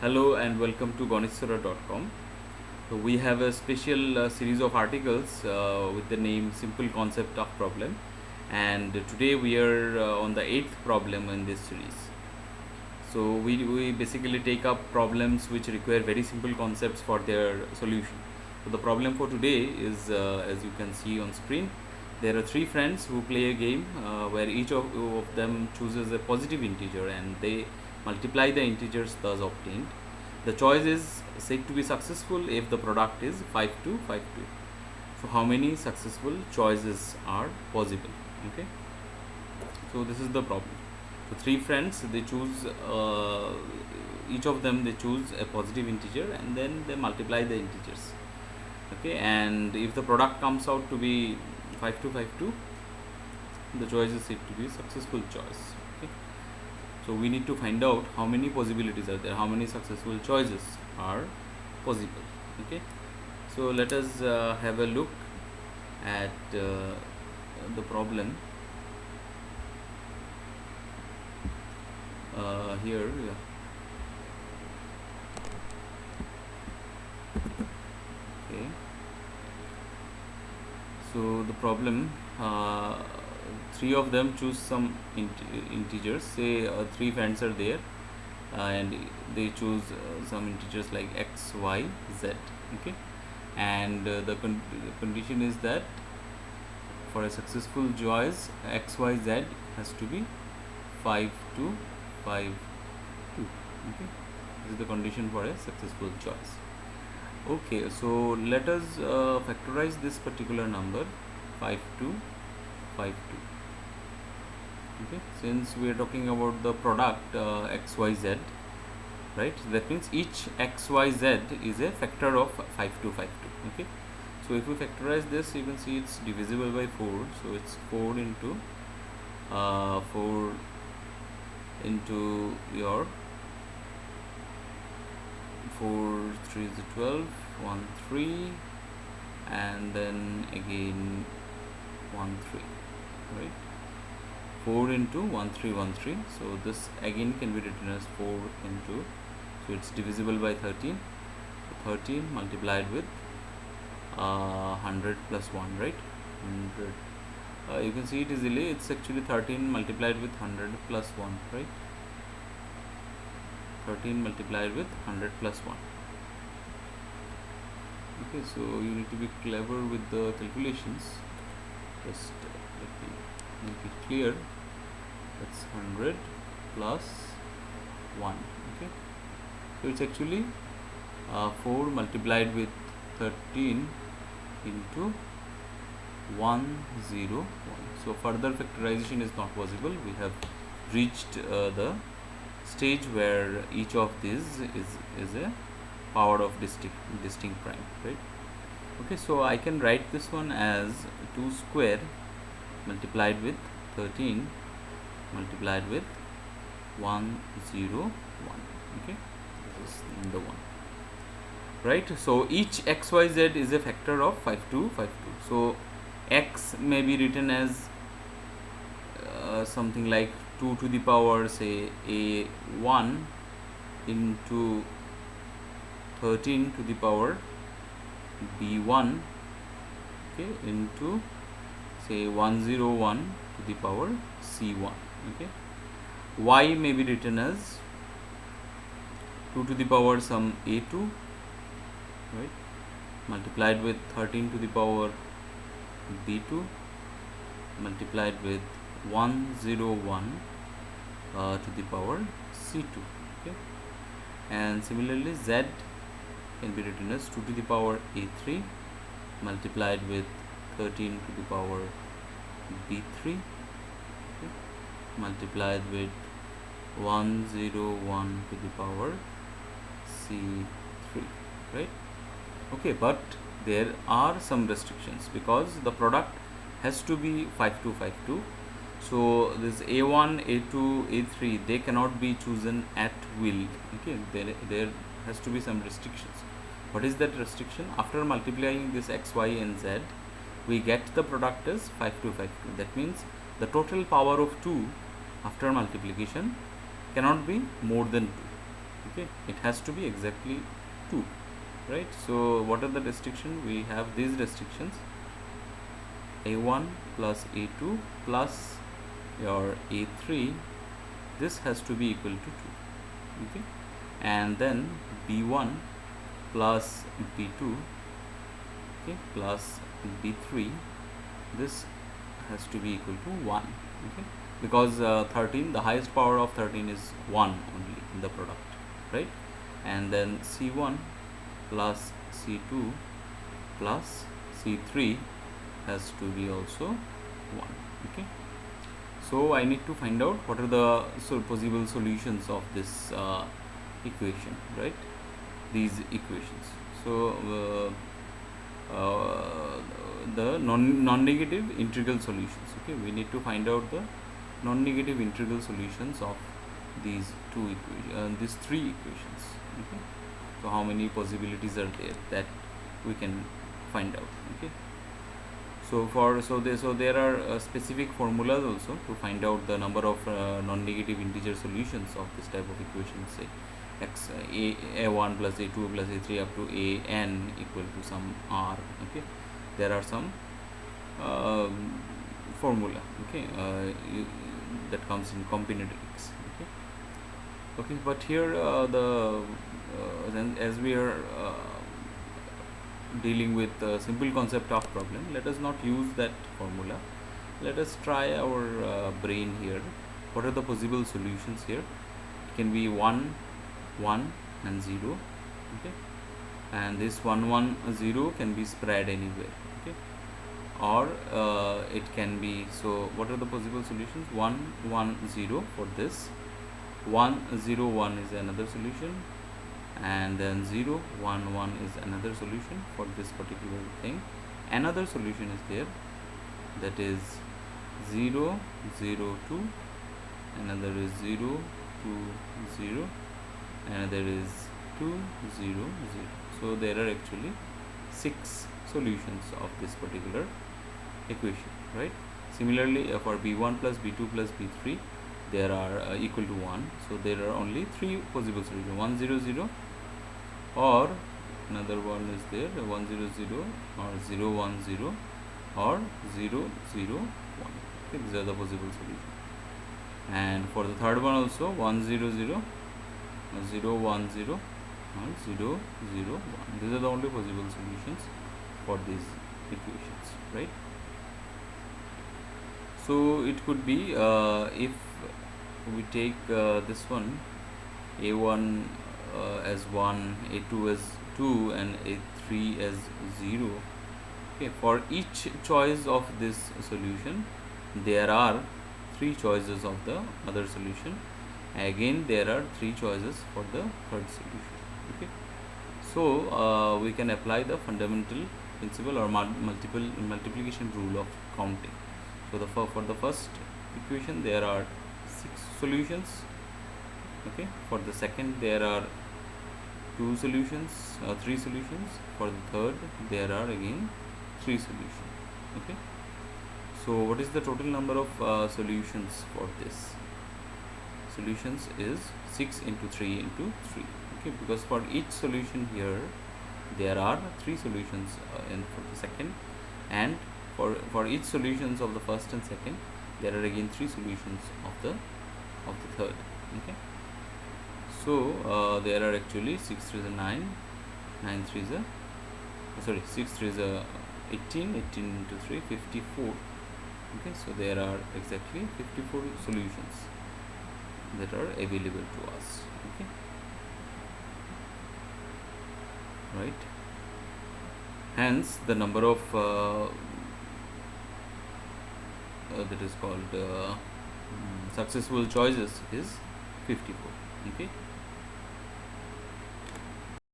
Hello and welcome to gonitsora.com. So we have a special series of articles with the name Simple Concept of Problem, and today we are on the eighth problem in this series. So we basically take up problems which require very simple concepts for their solution. So the problem for today is, as you can see on screen, there are three friends who play a game where each of them chooses a positive integer and they multiply the integers thus obtained. The choice is said to be successful if the product is 5 to 5 2. So how many successful choices are possible? Okay. So this is the problem. So three friends, they choose each of them, they choose a positive integer and then they multiply the integers. Okay, and if the product comes out to be 5 to 5 2, the choice is said to be successful choice. Okay, so we need to find out how many possibilities are there, how many successful choices are possible. Okay, so let us have a look at the problem here. Yeah. Okay, so the problem, three of them choose some integers. Say three friends are there and they choose some integers like x, y, z. Okay, and the condition is that for a successful choice x, y, z has to be 5 to 5 2. Okay, this is the condition for a successful choice. Okay, so let us factorize this particular number 5 to 5 2. Okay, since we are talking about the product x, y, z, right, that means each x, y, z is a factor of 5 to 5 2. Okay, so if we factorize this, you can see it's divisible by 4, so it's 4 into 4 into your 4 3 is 12, 1 3, and then again 1 3, right? 4 into 1 3 1 3, so this again can be written as 4 into, so it's divisible by 13, so 13 multiplied with 100 plus 1, right? 100, you can see it easily, it's actually 13 multiplied with 100 plus 1, right? 13 multiplied with 100 plus 1. Okay, so you need to be clever with the calculations. Just let me make it clear. That's 100 plus 1. Okay, so it's actually 4 multiplied with 13 into 101. So further factorization is not possible. We have reached the stage where each of these is a power of distinct prime, right? Okay, so I can write this one as 2 square multiplied with 13 multiplied with 101. Okay, this is number 1, right? So each x, y, z is a factor of 5 to 5 2. So x may be written as something like 2 to the power, say, a1 into 13 to the power b1, okay, into, say, 101 to the power c1. Okay, y may be written as 2 to the power some a2, right, multiplied with 13 to the power b2 multiplied with 101 to the power c2. Okay, and similarly z can be written as 2 to the power a3 multiplied with 13 to the power b3, okay, multiplied with 101 to the power c3, right? Okay, but there are some restrictions because the product has to be 5 to 5 2. So this a1, a2, a3, they cannot be chosen at will. Okay, there has to be some restrictions. What is that restriction? After multiplying this x, y, and z, we get the product as 5 to 5 2. That means the total power of 2 after multiplication cannot be more than 2. Okay, it has to be exactly 2, right? So what are the restrictions? We have these restrictions: a1 plus a2 plus your a3, this has to be equal to 2. Okay, and then b1 plus b2, okay, plus b3, this has to be equal to 1. Okay, because 13, the highest power of 13 is 1 only in the product, right? And then c1 plus c2 plus c3 has to be also 1. Okay, so I need to find out what are the possible solutions of this equation, right? These equations. So the non-negative integral solutions. Okay, we need to find out the non-negative integral solutions of these these 3 equations. Okay, so how many possibilities are there that we can find out? Okay, so there are specific formulas also to find out the number of non-negative integer solutions of this type of equation. Say x a1 plus a2 plus a3 up to a n equal to some r. Okay, there are some formula, okay, that comes in combinatorics. Okay, okay, but here then as we are dealing with the simple concept of problem, let us not use that formula. Let us try our brain here. What are the possible solutions here? It can be 1 1 and 0. Okay, and this 1 1 0 can be spread anywhere. Okay, or it can be, so what are the possible solutions? 1 1 0 for this, 1 0 1 is another solution, and then 0 1 1 is another solution for this particular thing. Another solution is there, that is 0 0 2, another is 0 2 0, another is 2 0 0. So there are actually 6 solutions of this particular equation, right? Similarly, for b1 plus b2 plus b3, there are equal to 1, so there are only 3 possible solutions: 1 0 0, or another one is there, 1 0 0, or 0 1 0, or 0 0 1. Okay, these are the possible solutions. And for the third one also, 1 0 0, 0 1 0, and 0 0 1. These are the only possible solutions for these equations, right? So it could be, if we take this one, a1 as 1, a2 as 2, and a3 as 0. Okay, for each choice of this solution, there are 3 choices of the other solution. Again, there are 3 choices for the third solution. Okay, so we can apply the fundamental principle or multiplication rule of counting. So for the first equation, there are 6 solutions. Okay, for the second, there are 2 solutions, 3 solutions. For the third, there are again 3 solutions. Okay, so what is the total number of solutions for this? Solutions is 6 into 3 into 3. Okay, because for each solution here, there are 3 solutions for the second, and for each solutions of the first and second, there are again 3 solutions of the third. Okay, so there are actually 6 3 is a 9, 9 3 is a, sorry, 6 3 is a 18, 18 into 3 54. Okay, so there are exactly 54 solutions that are available to us. Okay, right? Hence the number of that is called successful choices is 54. Okay,